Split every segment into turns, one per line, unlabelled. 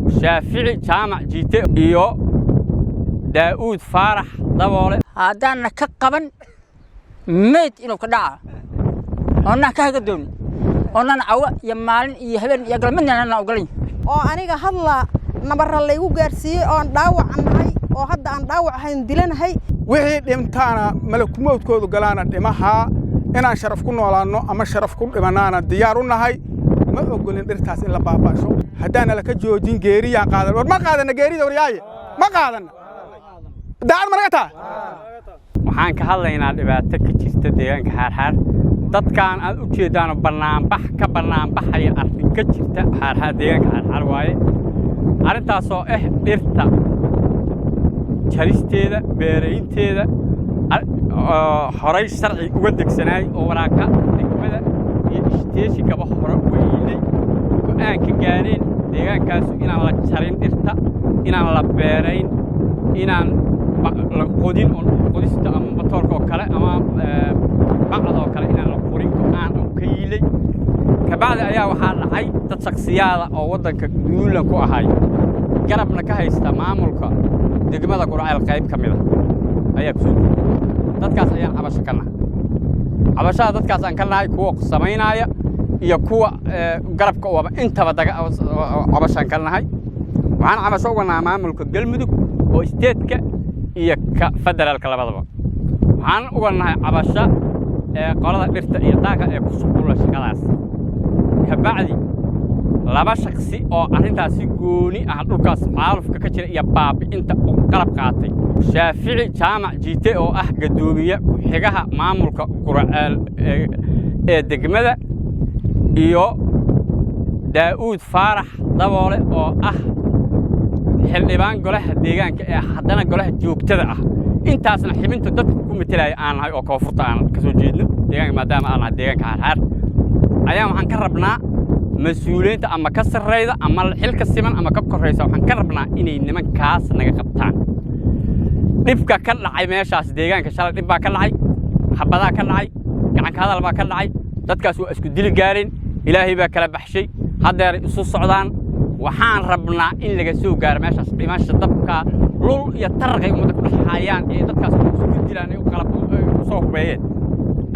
شافعي جامع جيتي إيو داود فارح دبولة
هادانا كقبن ميت إنو كدعا أنا كهجدون أنا عوا يمالن يهبن يقل مني أنا أقولين
oo aniga hadla nabar la igu gaarsiiyay oo dhaawacanahay oo hadda aan dhaawacayn dilanahay
wixii dhimtaana malakumowdkoodu galaana dhimaha inaan sharaf ku noolaano ama sharaf ku dhimanaana diyaar u nahay ma ogolin dhirtaas in la baabaasho haddaana la ka joojin geeriyaan qaadan war ma qaadana geerida waryaaye ma qaadana daad ma naga taa
waxaan ka hadlaynaa dhibaato ka jirta deegaanka xaarxaar dadkaan aad u jeedaan banaanbax ka banaanbaxaya arrin ka jirta xaarxaar deegaanka xaarxaar waaye arrintaasoo dhirta jaristeeda beeraynteeda horay sharci uga degsanaay oo waraaka degmada iyo isteeshigaba hore uga yiilay go'aan ka gaareen deegaankaasu inaan la jarin dhirta inaan la beerayn inaan la qodin oo qodista ama matoorka oo kale ama bacda oo kale inaan la qorin go'aan oo ka yiilay kabacdi ayaa waxaa dhacay dad shakhsiyaada oo waddanka duulan ku ahay garabna ka haysta maamulka degmada Gurceel qayb ka mid ah ayaa ku dadkaas ayaan cabasho ka nahay cabashada dadkaas aan ka nahay kuwa samaynaya iyo kuwa garabka oo intaba cabashan ka nahay waxaan cabasho uga nahay maamulka Galmudug oo isteedka iyo ka federaalka labadaba waxaan uga nahay cabasho qolada dhirta iyo daaqa ee ku suuqula shaqadaas kabacdi laba shakhsi oo arrintaasi gooni ah dhulkaas xaalufka ka jira iyo baabi'inta oo qalab qaatay shaafici jaamac jiite oo ah gadoomiye ku xigaha maamulka Gurceel ee degmada iyo daawud faarax daboole oo ah xildhibaan golaha deegaanka ee haddana golaha joogtada ah intaasna xibinta dadku ku metelay aan ahay oo koonfurta aan ka soo jeedno deegaanka maadaama aan ahay deegaanka xaarxaar ayaan waxaan ka rabnaa مسؤولين أما كسر ريدا أما الحلك السمن أما كبر ريدا وحن كربنا إني نمن كاس نجقبتان نبقى كل عي ماشى أصدقائي كشال نبقى كل عي حبذا كل عي كان هذا اللي كل عي تذكر اسكو ديل جارين إلهي بكلا بحشي هذا يسوع السودان وحان ربنا إن لقى سوق جار ماشى تبقى لول يترقي مدك حيان تذكر اسكو ديل أنا وكلا صوب بعيد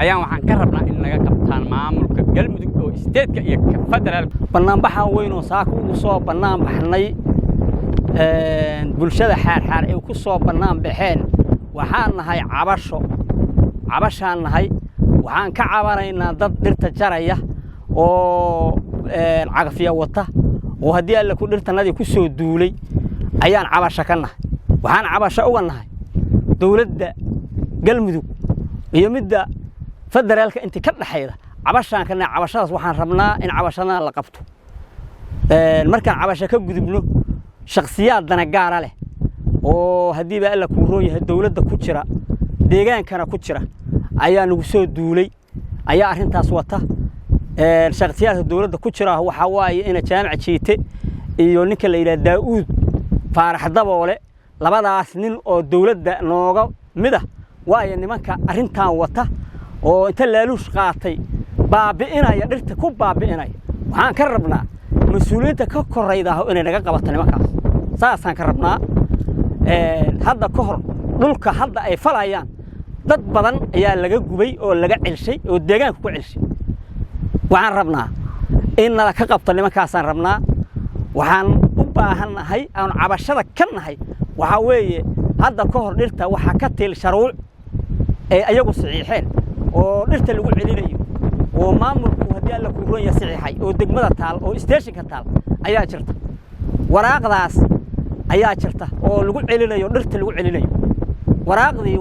أيام وحن كربنا إن نجقبتان معامل Galmudug oo isteedka iyo federal
banaanbaxa weyn oo saako ugu soo banaanbaxnay bulshada xaarxaar ay ku soo banaanbaxeen waxaan nahay cabashaan nahay waxaan ka cabanaynaa dad dhirta jaraya oo cagafya wata oo haddii alla ku dhirtanadii ku soo duulay ayaan cabasho ka nahay waxaan cabasho uga nahay dawladda Galmudug iyo midda federaalka intii ka dhaxayda cabashaan kana cabashadaas waxaan rabnaa in cabashadana la qabto markaan cabasho ka gudubno shakhsiyaadana gaara leh oo haddii ba alla ku rooyahay dawladda ku jira deegaankana ku jira ayaa nagu soo duulay ayaa arrintaas wata shakhsiyaadka dawladda ku jira waxa waaye in jaamac jiite iyo ninka la yiraahdo daawud faarax daboole labadaas nin oo dawladda nooga mid ah waaye nimanka arrintan wata oo inta laaluush qaatay baabi'inaya dhirta ku baabi'inaya waxaan ka rabnaa mas'uuliyiinta ka korayda inay naga qabato nimankaas saasaan ka rabnaa hadda ka hor dhulka hadda ay falayaan dad badan ayaa laga gubay oo laga celshay oo deegaanka ku celshay waxaan rabnaa in nala ka qabto nimankaasaan rabnaa waxaan u baahanahay aan cabashada ka nahay waxa weeye hadda ka hor dhirta waxa ka til sharuuc ee ayagu saxiixeen oo dhirta lagu celinayo oo maamulku haddii alla ku roon yahay saxiixay oo degmada taal oo isteeshinka taal ayaa jirta waraaqdaas ayaa jirta oo lagu celinayo dhirta lagu celinayo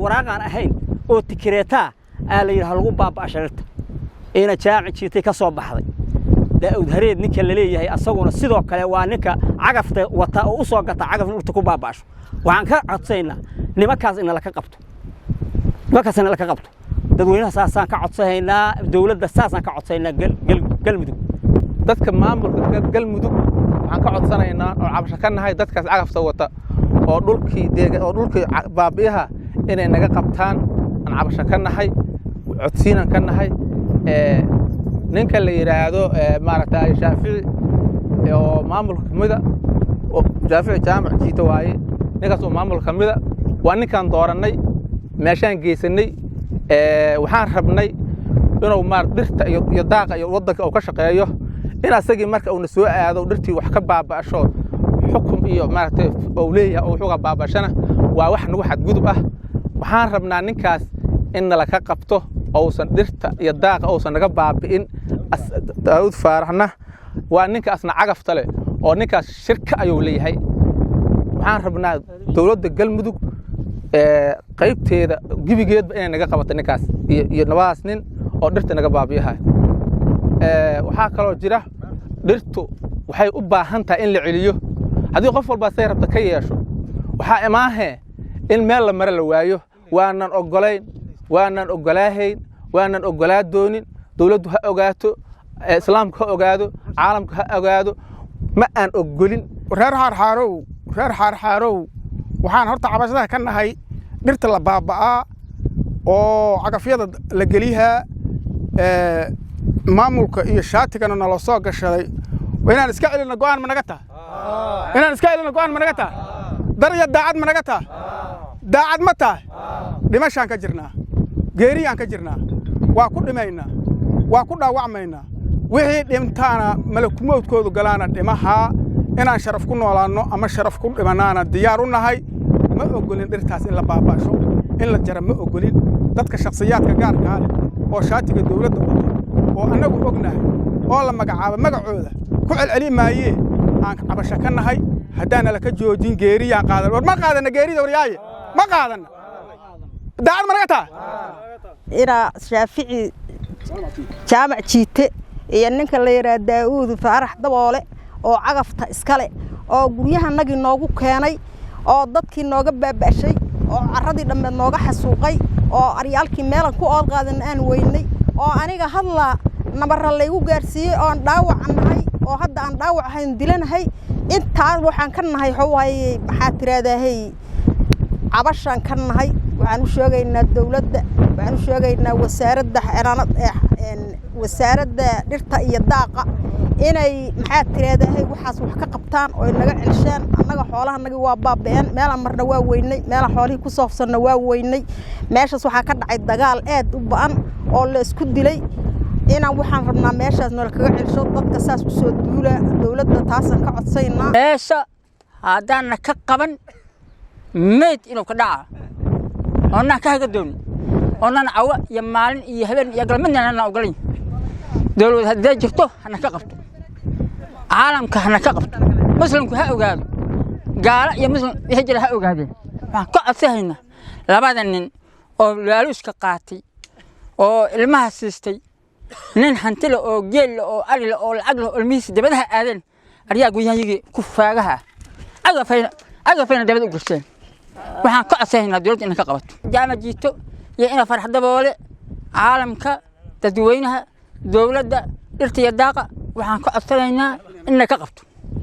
waraaqaan ahayn oo tikreeta la yiraahdo lagu baaba'ashay dhirta ina jaamac jiitay ka soo baxday daawud hareed ninka la leeyahay asaguna sidoo kale waa ninka cagafta wata oo u soo gata cagaf dhirta ku baaba'asho waxaan ka codsaynaa nimankaas in la ka qabto dadweynaha saasaan ka codsaynaa dawladda saasaan ka codsaynaa Galmudug
dadka maamulka Galmudug waxaan ka codsanaynaa oo cabasho ka nahay dadkaas cagafta wata oo dhulkii baabiyaha inay naga qabtaan aan cabasho ka nahay codsiinan ka nahay ninka la yiraahdo maaragtay Shaafici oo maamulka kamida
jaafici jaamac jiito waaye ninkaas oo maamul ka mid ah waa ninkaan dooranay meeshaan geysanay waxaan rabnay inuu dhirta iyo daaqa iyo waddanka uu ka shaqeeyo in asagii marka uu soo aado dhirtii wax ka baaba'asho xukum iyo maaragtay uu leeyahay oo xuga baabashana waa wax nagu xadgudub ah waxaan rabnaa ninkaas in la ka qabto oosan dhirta iyo daaqa oosan naga baabi'in Daawud Faaraxna waa ninkaasna cagafta leh oo ninkaas shirka ayuu leeyahay waxaan rabnaa dawladda Galmudug qaybteeda gibigeedba inay naga qabato ninkaas iyo nabaas nin oo dhirta naga baabiyahay waxaa kaloo jira dhirtu waxay u baahan tahay in la celiyo haddii qof walba say rabta ka yeesho waxaa imaahe in meel la mara la waayo waanan ogolayn waanan ogolaahayn waanan ogolaa doonin dawladdu ha ogaato islaamku ha ogaado caalamku ha ogaado ma aan ogolin
reer xaarxaarow waxaan horta cabashada ka nahay dhirta la baaba'aa oo cagafyada la geliyaa maamulka iyo shaatigana nala soo gashaday inaan iska celino go'aan ma naga tahay inaan iska celino go'aan ma naga tahay darya daacad ma naga tahay daacad ma tahay dhimashaan ka jirnaa geeriyaan ka jirnaa waa ku dhimaynaa waa ku dhaawacmaynaa wixii dhintaana malakumowdkoodu galaana dhimahaa inaan sharaf ku noolaanno ama sharaf ku dhimanaana diyaar u nahay ma ogolin dhirtaas in la baaba'asho in la jara ma ogolin dadka shakhsiyaadka gaarkaa leh oo shaatiga dawladda wato oo annagu ognahay oo la magacaabo magacooda ku celceli maayee aan cabasho ka nahay haddaana laka joojin geeriyaan qaadan war ma qaadanna geerida waryaaye ma qaadanna daacad ma naga tahay
ina Shaafici jaamac jiite iyo ninka la yiraahdo Daawud Faarax Daboole oo cagafta iskale oo guryahanagii noogu keenay oo dadkii nooga baabashay oo caradii dhammeed nooga xasuuqay oo aryaalkii meelan ku ood qaadan aan weynay oo aniga hadla nabarra laygu gaarsiiyay oo dhaawac nahay oo hadda aan dhaawac ahayn dilanahay intaas waxaan ka nahay xawaaye maxaa tiraahdahay cabashan ka nahay waxaan u sheegaynaa dawladda waxaan u sheegaynaa wasaaradda dhirta iyo daaqa inay maxaa tiraahdahay waxaas wax ka qabtaan oo naga celshaan annaga xoolahanagi waa baabeen meelan marna waa weynay meelan xoolihii ku soofsanna waa weynay meeshaas waxaa ka dhacay dagaal aad u ba'an oo la isku dilay inaan waxaan rabnaa meeshaas nala kaga celsho dadka saas u soo duula dawladda taasan ka codsaynaa
meesha haddaan ka qaban meed inuu ka dhaca oonaan ka haga doon oonaan cawa iyo maalin iyo habeen iyo galmadna aan ogolayn dawladda hadday jirto hana ka qabto caalamka hana ka qabto muslimku ha ogaado gaala iyo muslim wixii jira ha ogaadeen waxaan ka codsahaynaa labada nin oo laaluuska qaatay oo ilmaha siistay nin hantile oo geel oo ari oo lacag oo ilmihiisa dabadaha aadeen ariyaa guyahayigi ku faagaha agafayna dabad u gasheen waxaan ka codsahaynaa dawladda inay ka qabato jaamac jiito iyo ina Faarax Daboole caalamka dadweynaha dawladda dhirta iyo daaqa waxaan ka codsanaynaa inay ka qabto